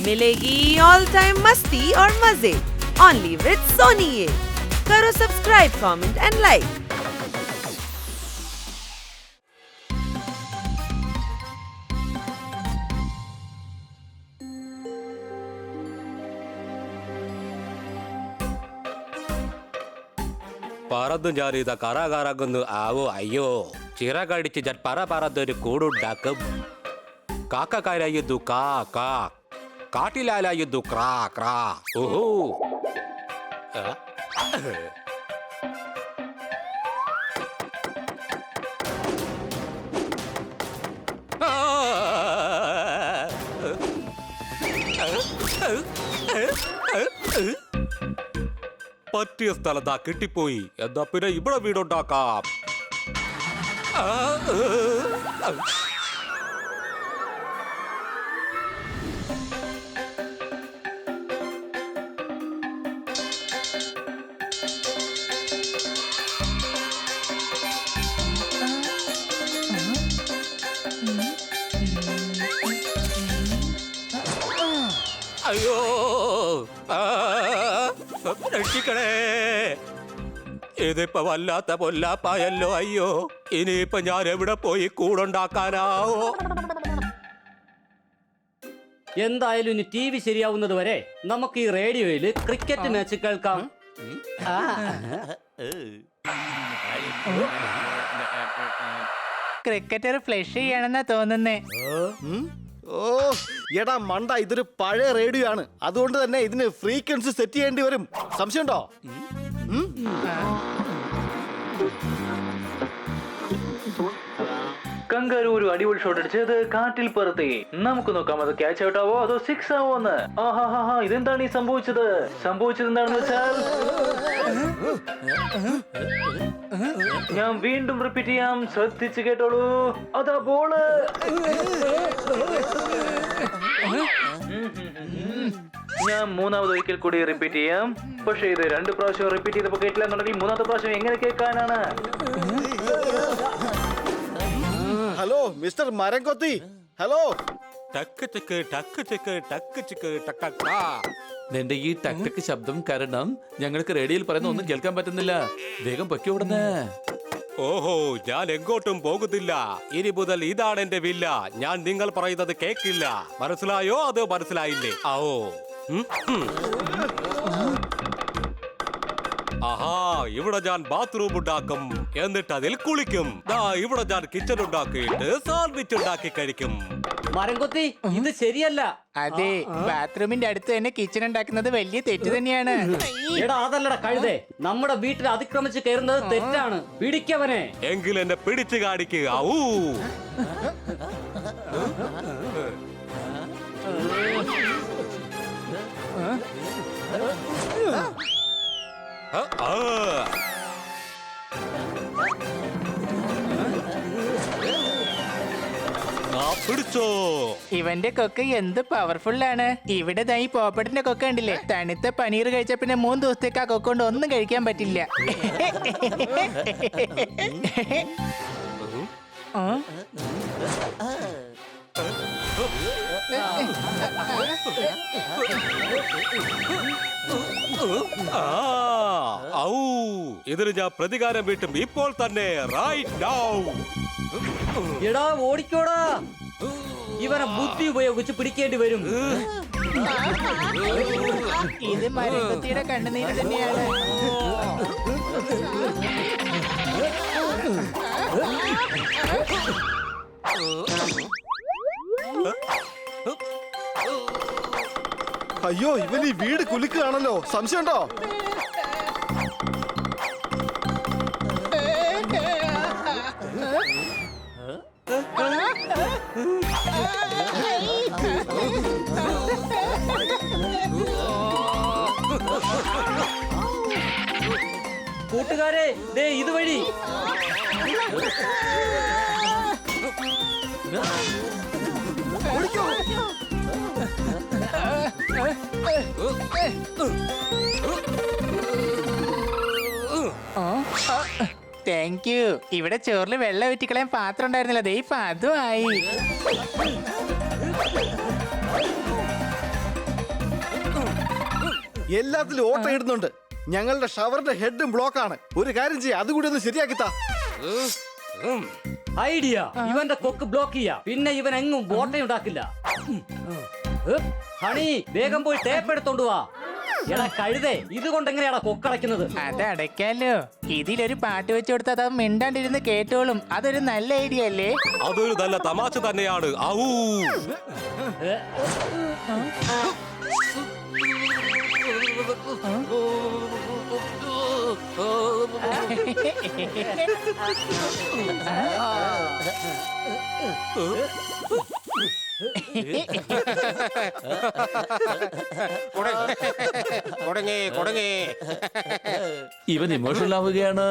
मिलेगी all time मस्ती और मजे ओनली विद सोनी ये। करो सब्सक्राइब, कमेंट एंड लाइक। പറന്നു ഞാനിത കറകറങ്ങുന്നു ആവോ അയ്യോ ചിറകടിച്ച് ഞാൻ പറന്നൊരു കൂടുണ്ടാക്കും. കാക്കക്കാരായുന്നു കാ കാ, കാട്ടിലാലായുന്നു ക്രാ ക്രാ. ഓഹോ പറ്റിയ സ്ഥലത്താ കിട്ടിപ്പോയി. എന്നാ പിന്നെ ഇവിടെ വീടുണ്ടാക്കാം. അയ്യോ രക്ഷിക്കണേ, ഇതിപ്പോ വല്ലാത്ത പൊല്ലാപ്പായല്ലോ. അയ്യോ ഇനിയിപ്പൊ ഞാൻ എവിടെ പോയി കൂടുണ്ടാക്കാനാവോ? എന്തായാലും ഇനി ടി വി ശരിയാവുന്നത് വരെ നമുക്ക് ഈ റേഡിയോയില് ക്രിക്കറ്റ് മാച്ച് കേൾക്കാം. ക്രിക്കറ്റർ ഫ്ലഷ് ചെയ്യണമെന്നാ തോന്നുന്നേ. ഓ എടാ മണ്ട, ഇതൊരു പഴയ റേഡിയോ ആണ്. അതുകൊണ്ട് തന്നെ ഇതിന് ഫ്രീക്വൻസി സെറ്റ് ചെയ്യേണ്ടി വരും. സംശയമുണ്ടോ? കങ്കാരു ഒരു അടിപൊളി ഷോട്ട് അടിച്ചത് കാറ്റിൽ പറത്തി. നമുക്ക് നോക്കാം അത് ക്യാച്ച് ഔട്ട് ആവോ അതോ സിക്സ് ആവോ എന്ന്. ആഹാ ഇതെന്താണ് ഈ സംഭവിച്ചത് എന്താണെന്ന് വെച്ചാൽ ഞാൻ വീണ്ടും റിപ്പീറ്റ് ചെയ്യാം, ശ്രദ്ധിച്ച് കേട്ടോളൂ. അതാ ബോള്. ഞാൻ മൂന്നാമത് ഒരിക്കൽ കൂടി റിപ്പീറ്റ് ചെയ്യാം. പക്ഷെ ഇത് 2 പ്രാവശ്യം റിപ്പീറ്റ് ചെയ്തപ്പോ കേട്ടില്ല എന്നുണ്ടെങ്കിൽ 3ാമത്തെ പ്രാവശ്യം എങ്ങനെ കേൾക്കാനാണ്? ഹലോ മിസ്റ്റർ മരം കൊത്തി, ഹലോ. ടക്ക് ചിക്ക് ടക്ക് ചിക്ക് ടക്ക് ചിക്ക് ടക്കാ. നിന്റെ ഈ ടക്ക് ശബ്ദം കാരണം ഞങ്ങൾക്ക് റേഡിയോയിൽ പറയുന്ന ഒന്നും കേൾക്കാൻ പറ്റുന്നില്ല. വേഗം പൊക്കി ഓടുന്നേ. ഓഹോ, ഞാൻ എങ്ങോട്ടും പോകുന്നില്ല. ഇനി മുതൽ ഇതാണ് എന്റെ വില്ല. ഞാൻ നിങ്ങൾ പറയുന്നത് കേക്കില്ല. മനസ്സിലായോ? അത് മനസ്സിലായില്ലേ? ഓ ആഹാ, ഇവിടെ ഞാൻ ബാത്റൂം ഉണ്ടാക്കും, എന്നിട്ട് അതിൽ കുളിക്കും. ഇവിടെ ഞാൻ കിച്ചൺ ഉണ്ടാക്കിയിട്ട് സാൻഡ്വിച്ച് ഉണ്ടാക്കി കഴിക്കും. മരംകൊത്തി, ഇത് ശരിയല്ല. അതെ, ബാത്റൂമിന്റെ അടുത്ത് തന്നെ കിച്ചൺ ഉണ്ടാക്കുന്നത് വലിയ തെറ്റ് തന്നെയാണ്. എടാ അതല്ലടാ കഴുതേ, നമ്മുടെ വീട്ടിൽ അതിക്രമിച്ച് കയറുന്നത് തെറ്റാണ്. പിടിക്കവനെ. എങ്കിൽ എന്നെ പിടിച്ചു കാണിക്കുക. പിടിച്ചോ. ഇവന്റെ കൊക്ക് എന്ത് പവർഫുൾ ആണ്. ഇവിടെ ഈ പോപ്പട്ടിന്റെ കൊക്ക ഉണ്ടില്ലേ, തണുത്ത പനീർ കഴിച്ച പിന്നെ 3 ദിവസത്തേക്ക് ആ കൊക്ക കൊണ്ട് ഒന്നും കഴിക്കാൻ പറ്റില്ല. ഇതിന് ഞാൻ പ്രതികാരം വീട്ടും ഇപ്പോൾ തന്നെ. Right now. എടാ ഓടിക്കോടാ, ഇവനെ ബുദ്ധി ഉപയോഗിച്ച് പിടിക്കേണ്ടി വരും. ഇത് മരക്കൊത്തിയുടെ കണ്ണുനീര് തന്നെയാണ്. അയ്യോ, ഇവൻ ഈ വീട് കുലുക്കുകയാണല്ലോ. സംശയമുണ്ടോ? കൂട്ടുകാരെ, ദേ ഇതുവഴി. Thank you. ഇവിടെ ചോറിൽ വെള്ളം ഊറ്റിക്കളയാൻ പാത്രം ഉണ്ടായിരുന്നില്ല, ദേ ഇപ്പൊ അതുമായി. എല്ലാത്തിലും ഓട്ട ഇടുന്നുണ്ട്. ഞങ്ങളുടെ ഷവറിന്റെ ഹെഡും ബ്ലോക്ക് ആണ്. ഒരു കാര്യം ചെയ്യാം, അതുകൂടി ഒന്ന് ശരിയാക്കിത്താ. ഐഡിയ. ഇവന്റെ കൊക്ക് ബ്ലോക്ക് ചെയ്യാ, പിന്നെ ഇവൻ എങ്ങും ബോട്ടയുണ്ടാക്കില്ല. ഹണി, വേഗം പോയി ടേപ്പ് എടുത്തോണ്ട് വാ. എടാ കഴുതേ, ഇതുകൊണ്ട് എങ്ങനെയാടാ കൊക്കടയ്ക്കുന്നത്? അത് അടയ്ക്കാലോ. ഇതിലൊരു പാട്ട് വെച്ച് കൊടുത്താൽ അത് മിണ്ടാണ്ടിരുന്ന് കേട്ടോളും. അതൊരു നല്ല ഐഡിയ അല്ലേ? അതൊരു നല്ല തമാശ തന്നെയാണ്. ഔ ഇവൻ ഇമോഷണൽ ആവുകയാണ്.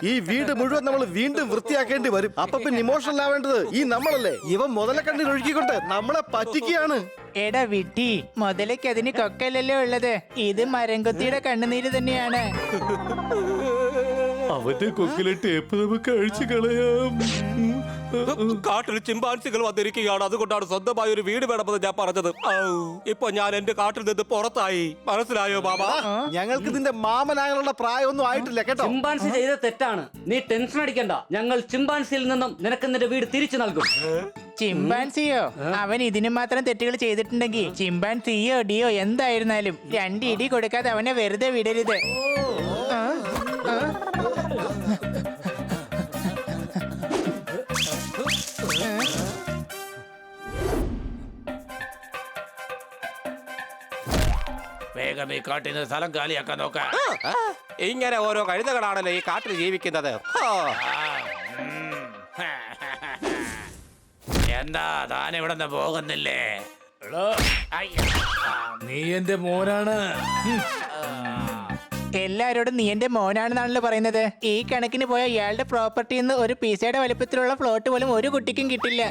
ഈ വീട് മുഴുവൻ നമ്മൾ വീണ്ടും വൃത്തിയാക്കേണ്ടി വരും. അപ്പൊ പിന്നെ ഇമോഷണൽ ആവേണ്ടത് ഈ നമ്മളല്ലേ? ഇവൻ മുതലക്കണ്ണിൽ ഒഴുക്കിക്കൊണ്ട് നമ്മളെ പറ്റിക്കുകയാണ്. എടാ വിട്ടി, മുതലേക്ക് അതിന് കൊക്കല്ലല്ലോ ഉള്ളത്. ഇത് മരംകൊത്തിയുടെ കണ്ണുനീര് തന്നെയാണ്. അവന്റെ കൊക്കിലെ ടേപ്പ് നമുക്ക് അഴിച്ചു കളയാം. കാട്ടിൽ ചിമ്പാൻസികൾ വന്നിരിക്കുകയാണ്. അതുകൊണ്ടാണ് സ്വന്തമായ ഒരു വീട് വേണമെന്ന് ഞാൻ പറഞ്ഞത്. ഇപ്പൊ ഞാൻ എന്റെ കാട്ടിൽ നിന്ന് പുറത്തായി. മനസ്സിലായോ ബാബ? ഞങ്ങൾക്ക് ഇതിന്റെ മാമനാകാനുള്ള പ്രായമൊന്നും ആയിട്ടില്ല കേട്ടോ. ചിമ്പാൻസി ചെയ്ത തെറ്റാണ്. നീ ടെൻഷൻ അടിക്കണ്ട. ഞങ്ങൾ ചിമ്പാൻസിയിൽ നിന്നും നിനക്ക് നിന്റെ വീട് തിരിച്ചു നൽകും. ചിമ്പാൻസിയോ? അവൻ ഇതിന് മാത്രം തെറ്റുകൾ ചെയ്തിട്ടുണ്ടെങ്കിൽ ചിമ്പാൻസിയോ ഡിയോ എന്തായിരുന്നാലും 2 ഇടി കൊടുക്കാതെ അവനെ വെറുതെ വിടരുത്. വേഗം ഈ കാട്ടിൽ നിന്ന് സ്ഥലം കാലിയാക്കാൻ നോക്കാം. ഇങ്ങനെ ഓരോ കഴുതകളാണല്ലോ ഈ കാട്ടിൽ ജീവിക്കുന്നത്. എന്താ താൻ ഇവിടെ നിന്ന് പോകുന്നില്ലേ? നീ എന്റെ മോനാണ്. എല്ലാരോടും നീ എന്റെ മോനാണെന്നാണല്ലോ പറയുന്നത്. ഈ കണക്കിന് പോയ ഇയാളുടെ പ്രോപ്പർട്ടിയിൽ നിന്ന് ഒരു പിസയുടെ വലിപ്പത്തിലുള്ള ഫ്ലോട്ട് പോലും ഒരു കുട്ടിക്കും കിട്ടില്ല.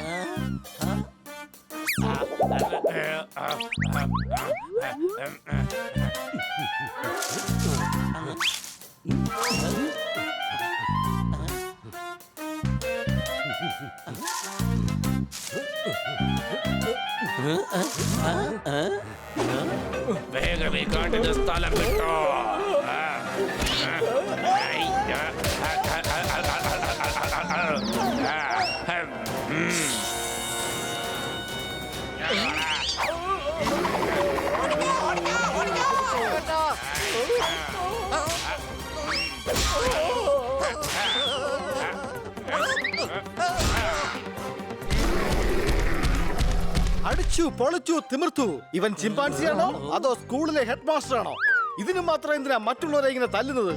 വേഗം ഈ കാട്ടിന് സ്ഥലം വിട്ടോ. അടിച്ചു പൊളിച്ചു തിമിർത്തു. ഇവൻ ചിമ്പാൻസിയാണോ അതോ സ്കൂളിലെ ഹെഡ് മാസ്റ്റർ ആണോ? ഇതിന് മാത്രം എന്തിനാ മറ്റുള്ളവരെ ഇങ്ങനെ തല്ലുന്നത്?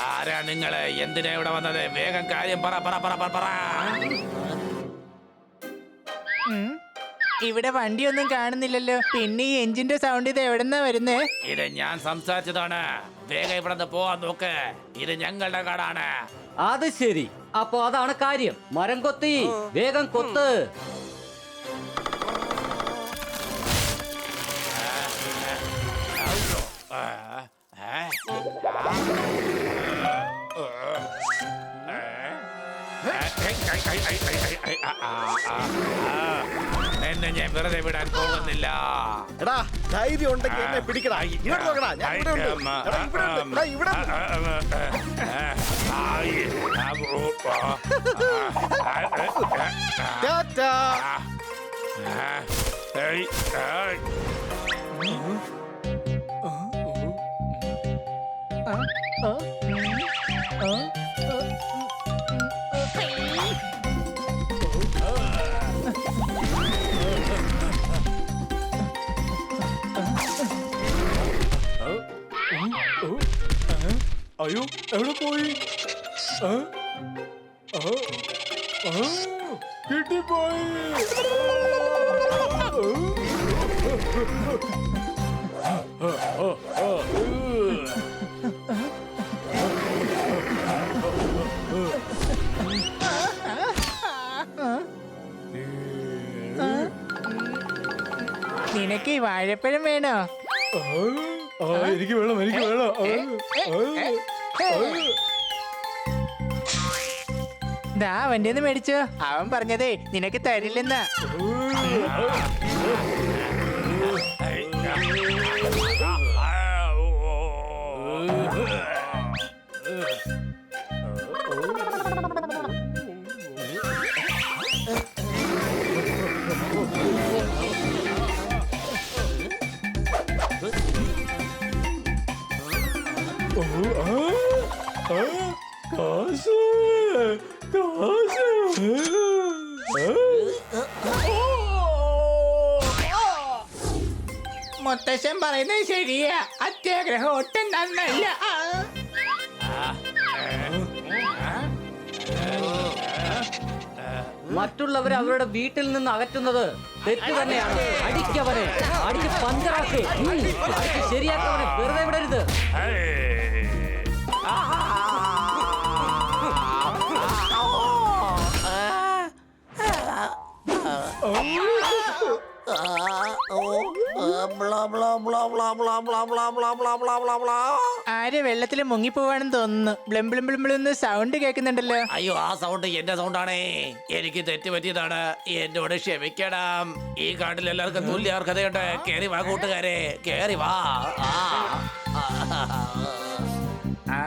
ആരാ നിങ്ങള്? എന്തിനാ ഇവിടെ വന്നത്? വേഗം കാര്യം പറ പറ പറ പറ പറ. ഇവിടെ വണ്ടിയൊന്നും കാണുന്നില്ലല്ലോ. പിന്നെ ഈ എഞ്ചിന്റെ സൗണ്ട് ഇത് എവിടെന്നാ വരുന്നേ? ഇത് ഞാൻ സംസാരിച്ചതാണ്. വേഗം ഇവിടെ നിന്ന് പോവാൻ നോക്ക്. ഇത് ഞങ്ങളുടെ കാടാണ്. അത് ശരി. അപ്പൊ അതാണ് കാര്യം. മരം കൊത്തി, വേഗം കൊത്ത്. എന്നെ ഞാൻ വെറുതെ വിടാൻ പോകുന്നില്ല. എടാ ധൈര്യം ഉണ്ടെങ്കിൽ എന്നെ പിടിക്കടാ. ഇങ്ങോട്ട് നോക്കടാ, ഞാൻ ഇവിടെ ഉണ്ട്. എടാ, ഇവിടെ ഉണ്ട്. എടാ, ഇവിടെ ഉണ്ട്. ടാറ്റാ. അയ്യോ എവിടെ പോയി? കിട്ടിപ്പോയി. നിനക്ക് ഈ വാഴപ്പഴം വേണോ? എനിക്ക് വേണം, എനിക്ക് വേണം. ദാ അവന്റെ ഒന്ന് മേടിച്ചോ. അവൻ പറഞ്ഞതേ നിനക്ക് തരില്ലെന്നാ. കാശ് കാശ് മുത്തശ്ശൻ പറയുന്നത് ശരിയാ. അത്യാഗ്രഹം ഒട്ടും നന്നല്ല. മറ്റുള്ളവരെ അവരുടെ വീട്ടിൽ നിന്ന് അകറ്റുന്നത് തെറ്റ് തന്നെയാണ്. അടിക്കവനെ, അടിച്ച് പഞ്ചറാക്ക്, അടിച്ച് ശരിയാക്കവനെ, വെറുതെ വിടരുത്. ആര് വെള്ളത്തിൽ മുങ്ങിപ്പോവാണെന്ന് തോന്നുന്നു. ബ്ലം ബ്ലം ബ്ലം ബ്ലം എന്ന് സൗണ്ട് കേൾക്കുന്നുണ്ടല്ലോ. അയ്യോ, ആ സൗണ്ട് എന്റെ സൗണ്ടാണേ. എനിക്ക് തെറ്റ് പറ്റിയതാണ്, എന്നോട് ക്ഷമിക്കണം. ഈ കാട്ടിൽ എല്ലാവർക്കും തുല്യ അർഹതയുണ്ട്. കേറി വാ കൂട്ടുകാരെ, കേറി വാ. ആ.